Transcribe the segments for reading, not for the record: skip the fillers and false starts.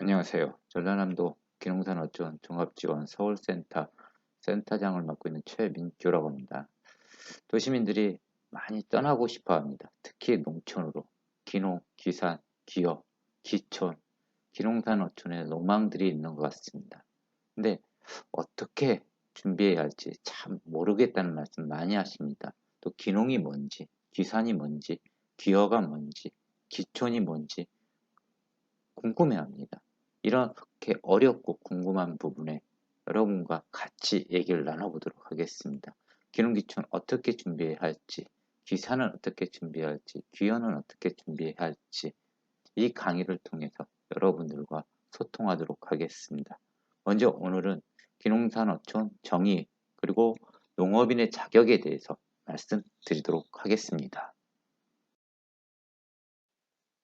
안녕하세요. 전라남도 기농산 어촌 종합지원 서울센터 센터장을 맡고 있는 최민규라고 합니다. 도시민들이 많이 떠나고 싶어 합니다. 특히 농촌으로. 기농, 기산, 기업, 기촌, 기농산 어촌에 로망들이 있는 것 같습니다. 근데 어떻게 준비해야 할지 참 모르겠다는 말씀 많이 하십니다. 또 기농이 뭔지, 기산이 뭔지, 기업가 뭔지, 기촌이 뭔지 궁금해합니다. 이렇게 어렵고 궁금한 부분에 여러분과 같이 얘기를 나눠보도록 하겠습니다. 기농기촌 어떻게 준비해야 할지, 기사는 어떻게 준비해야 할지, 귀여는 어떻게 준비해야 할지 이 강의를 통해서 여러분들과 소통하도록 하겠습니다. 먼저 오늘은 기농산어촌 정의 그리고 농업인의 자격에 대해서 말씀드리도록 하겠습니다.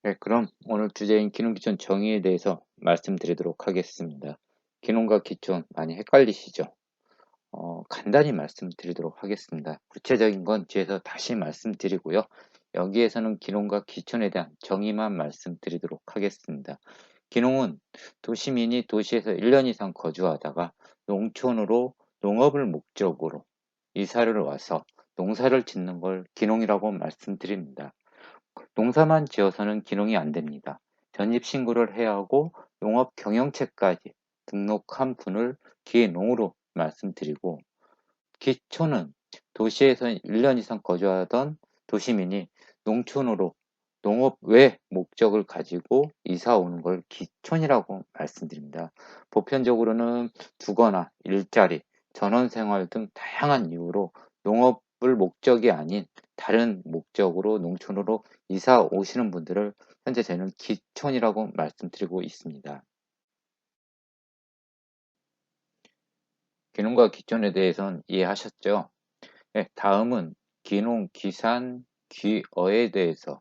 네, 그럼 오늘 주제인 기농기촌 정의에 대해서 말씀드리도록 하겠습니다. 기농과 기촌 많이 헷갈리시죠? 간단히 말씀드리도록 하겠습니다. 구체적인 건 뒤에서 다시 말씀드리고요. 여기에서는 기농과 기촌에 대한 정의만 말씀드리도록 하겠습니다. 기농은 도시민이 도시에서 1년 이상 거주하다가 농촌으로 농업을 목적으로 이사를 와서 농사를 짓는 걸 기농이라고 말씀드립니다. 농사만 지어서는 기농이 안 됩니다. 전입신고를 해야 하고 농업 경영체까지 등록한 분을 기농으로 말씀드리고, 기촌은 도시에서 1년 이상 거주하던 도시민이 농촌으로 농업 외 목적을 가지고 이사 오는 걸 기촌이라고 말씀드립니다. 보편적으로는 주거나 일자리, 전원생활 등 다양한 이유로 농업을 목적이 아닌 다른 목적으로 농촌으로 이사 오시는 분들을 현재 저희는 기촌이라고 말씀드리고 있습니다. 기농과 기촌에 대해서는 이해하셨죠? 네, 다음은 기농, 기산, 기어에 대해서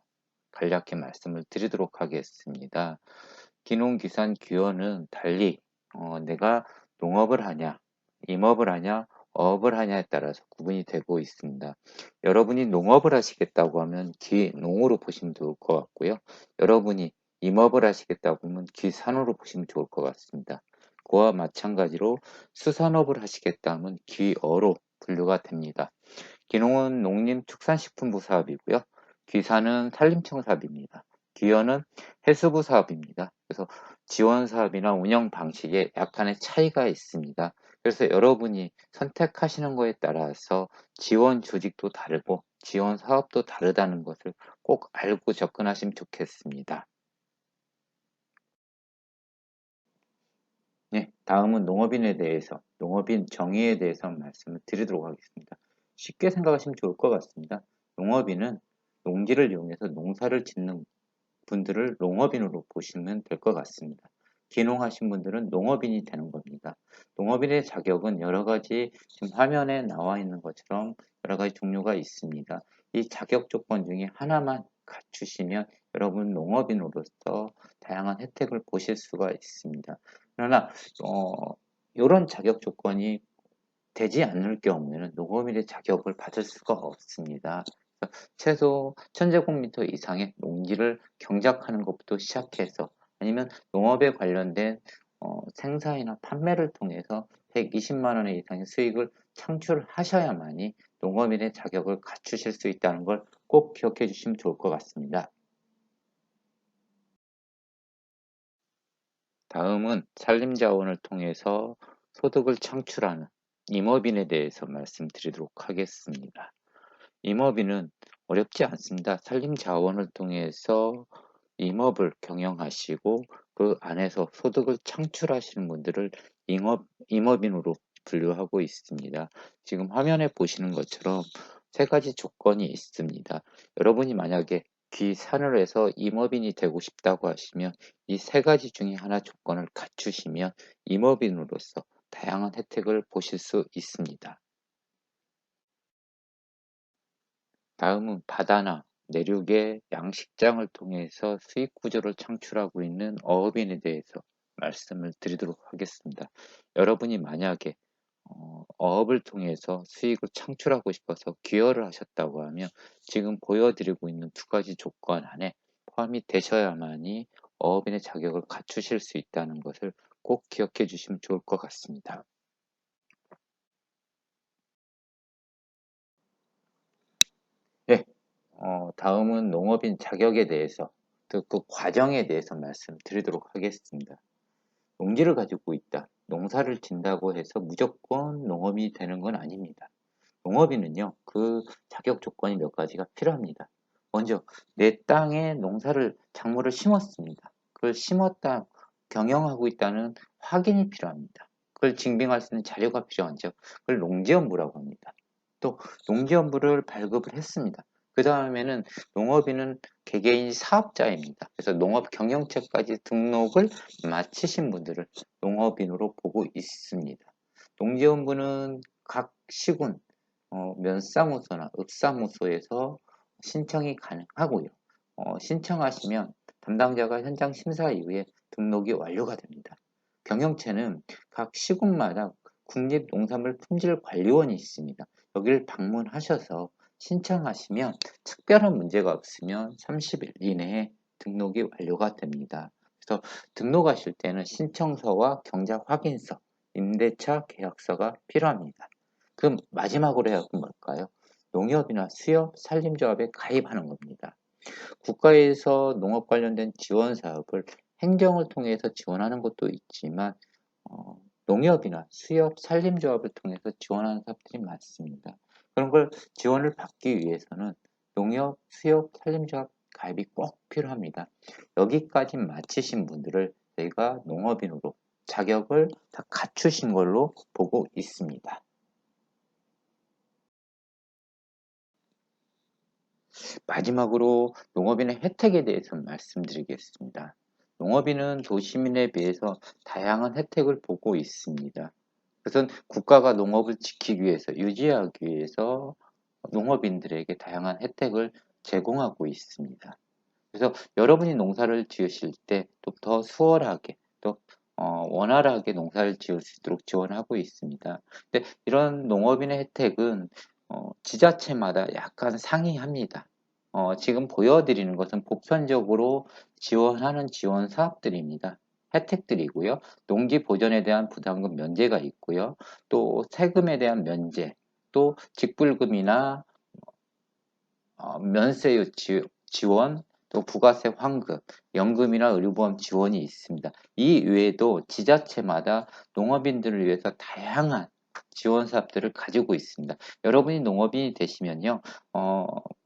간략히 말씀을 드리도록 하겠습니다. 기농, 기산, 기어는 달리 내가 농업을 하냐, 임업을 하냐, 어업을 하냐에 따라서 구분이 되고 있습니다. 여러분이 농업을 하시겠다고 하면 기농으로 보시면 좋을 것 같고요. 여러분이 임업을 하시겠다고 하면 기산으로 보시면 좋을 것 같습니다. 그와 마찬가지로 수산업을 하시겠다 하면 기어로 분류가 됩니다. 기농은 농림축산식품부 사업이고요. 기사는 산림청 사업입니다. 기어는 해수부 사업입니다. 그래서 지원 사업이나 운영 방식에 약간의 차이가 있습니다. 그래서 여러분이 선택하시는 거에 따라서 지원 조직도 다르고 지원 사업도 다르다는 것을 꼭 알고 접근하시면 좋겠습니다. 네, 다음은 농업인에 대해서, 농업인 정의에 대해서 말씀을 드리도록 하겠습니다. 쉽게 생각하시면 좋을 것 같습니다. 농업인은 농기를 이용해서 농사를 짓는 분들을 농업인으로 보시면 될 것 같습니다. 기농하신 분들은 농업인이 되는 겁니다. 농업인의 자격은 여러 가지 지금 화면에 나와 있는 것처럼 여러 가지 종류가 있습니다. 이 자격 조건 중에 하나만 갖추시면 여러분 농업인으로서 다양한 혜택을 보실 수가 있습니다. 그러나 이런 자격 조건이 되지 않을 경우에는 농업인의 자격을 받을 수가 없습니다. 최소 1000제곱미터 이상의 농지를 경작하는 것부터 시작해서 아니면 농업에 관련된 생산이나 판매를 통해서 120만 원 이상의 수익을 창출하셔야만이 농업인의 자격을 갖추실 수 있다는 걸 꼭 기억해 주시면 좋을 것 같습니다. 다음은 산림자원을 통해서 소득을 창출하는 임업인에 대해서 말씀드리도록 하겠습니다. 임업인은 어렵지 않습니다. 산림자원을 통해서 임업을 경영하시고 그 안에서 소득을 창출하시는 분들을 임업인으로 분류하고 있습니다. 지금 화면에 보시는 것처럼 세 가지 조건이 있습니다. 여러분이 만약에 귀산을 해서 임업인이 되고 싶다고 하시면 이 세 가지 중에 하나 조건을 갖추시면 임업인으로서 다양한 혜택을 보실 수 있습니다. 다음은 바다나 내륙의 양식장을 통해서 수익 구조를 창출하고 있는 어업인에 대해서 말씀을 드리도록 하겠습니다. 여러분이 만약에 어업을 통해서 수익을 창출하고 싶어서 기여를 하셨다고 하면 지금 보여드리고 있는 두 가지 조건 안에 포함이 되셔야만이 어업인의 자격을 갖추실 수 있다는 것을 꼭 기억해 주시면 좋을 것 같습니다. 네, 다음은 농업인 자격에 대해서 또 그 과정에 대해서 말씀드리도록 하겠습니다. 농지를 가지고 있다, 농사를 짓는다고 해서 무조건 농업이 되는 건 아닙니다. 농업인은요, 그 자격 조건이 몇 가지가 필요합니다. 먼저 내 땅에 작물을 심었습니다. 그걸 심었다, 경영하고 있다는 확인이 필요합니다. 그걸 증빙할 수 있는 자료가 필요하죠. 그걸 농지연부라고 합니다. 또 농지연부를 발급을 했습니다. 그 다음에는 농업인은 개개인 사업자입니다. 그래서 농업 경영처까지 등록을 마치신 분들을 농업인으로 보고 있습니다. 농지연부는 각 시군 면사무소나 읍사무소에서 신청이 가능하고요. 신청하시면 담당자가 현장 심사 이후에 등록이 완료가 됩니다. 경영체는 각 시군마다 국립농산물품질관리원이 있습니다. 여기를 방문하셔서 신청하시면 특별한 문제가 없으면 30일 이내에 등록이 완료가 됩니다. 그래서 등록하실 때는 신청서와 경작 확인서, 임대차 계약서가 필요합니다. 그럼 마지막으로 해야 할 건 뭘까요? 농협이나 수협, 산림조합에 가입하는 겁니다. 국가에서 농업 관련된 지원 사업을 행정을 통해서 지원하는 것도 있지만 농협이나 수협, 산림조합을 통해서 지원하는 사업들이 많습니다. 그런 걸 지원을 받기 위해서는 농협, 수협, 산림조합 가입이 꼭 필요합니다. 여기까지 마치신 분들을 저희가 농업인으로 자격을 다 갖추신 걸로 보고 있습니다. 마지막으로 농업인의 혜택에 대해서 말씀드리겠습니다. 농업인은 도시민에 비해서 다양한 혜택을 보고 있습니다. 그것은 국가가 농업을 지키기 위해서, 유지하기 위해서 농업인들에게 다양한 혜택을 제공하고 있습니다. 그래서 여러분이 농사를 지으실 때 또 더 수월하게, 또 원활하게 농사를 지을 수 있도록 지원하고 있습니다. 근데 이런 농업인의 혜택은 지자체마다 약간 상이합니다. 지금 보여드리는 것은 보편적으로 지원하는 지원 사업들입니다. 혜택들이고요. 농지 보전에 대한 부담금 면제가 있고요. 또 세금에 대한 면제, 또 직불금이나 면세유 지원, 또 부가세 환급, 연금이나 의료보험 지원이 있습니다. 이 외에도 지자체마다 농업인들을 위해서 다양한 지원 사업들을 가지고 있습니다. 여러분이 농업인이 되시면요,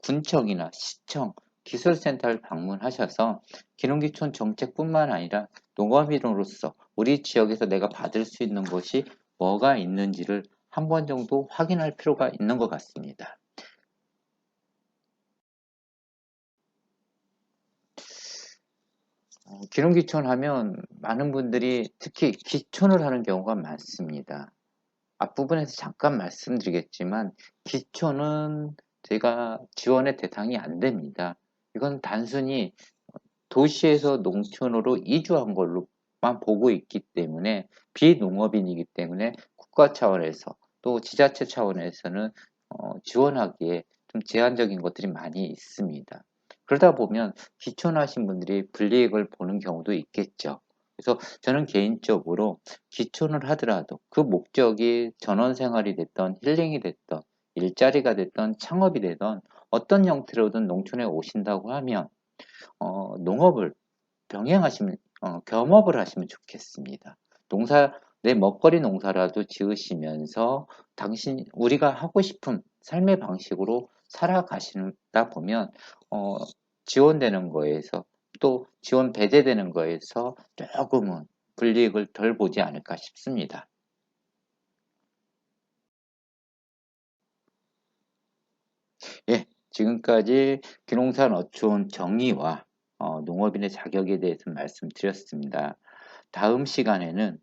군청이나 시청, 기술센터를 방문하셔서 기농기촌 정책뿐만 아니라 농업인으로서 우리 지역에서 내가 받을 수 있는 것이 뭐가 있는지를 한 번 정도 확인할 필요가 있는 것 같습니다. 기농기촌 하면 많은 분들이 특히 기촌을 하는 경우가 많습니다. 앞부분에서 잠깐 말씀드리겠지만 기촌은 제가 지원의 대상이 안 됩니다. 이건 단순히 도시에서 농촌으로 이주한 걸로만 보고 있기 때문에 비농업인이기 때문에 국가 차원에서 또 지자체 차원에서는 지원하기에 좀 제한적인 것들이 많이 있습니다. 그러다 보면 기촌하신 분들이 불이익을 보는 경우도 있겠죠. 그래서 저는 개인적으로 기촌을 하더라도 그 목적이 전원생활이 됐던 힐링이 됐던 일자리가 됐던 창업이 되던 어떤 형태로든 농촌에 오신다고 하면 농업을 병행하시면 겸업을 하시면 좋겠습니다. 내 먹거리 농사라도 지으시면서 우리가 하고 싶은 삶의 방식으로 살아가시다 보면 어, 지원되는 거에서 또 지원 배제되는 거에서 조금은 불이익을 덜 보지 않을까 싶습니다. 예, 지금까지 귀농산 어촌 정의와 농업인의 자격에 대해서 말씀드렸습니다. 다음 시간에는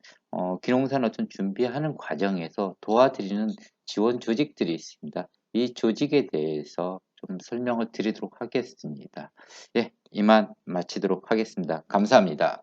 귀농산 어촌 준비하는 과정에서 도와드리는 지원 조직들이 있습니다. 이 조직에 대해서 좀 설명을 드리도록 하겠습니다. 예, 이만 마치도록 하겠습니다. 감사합니다.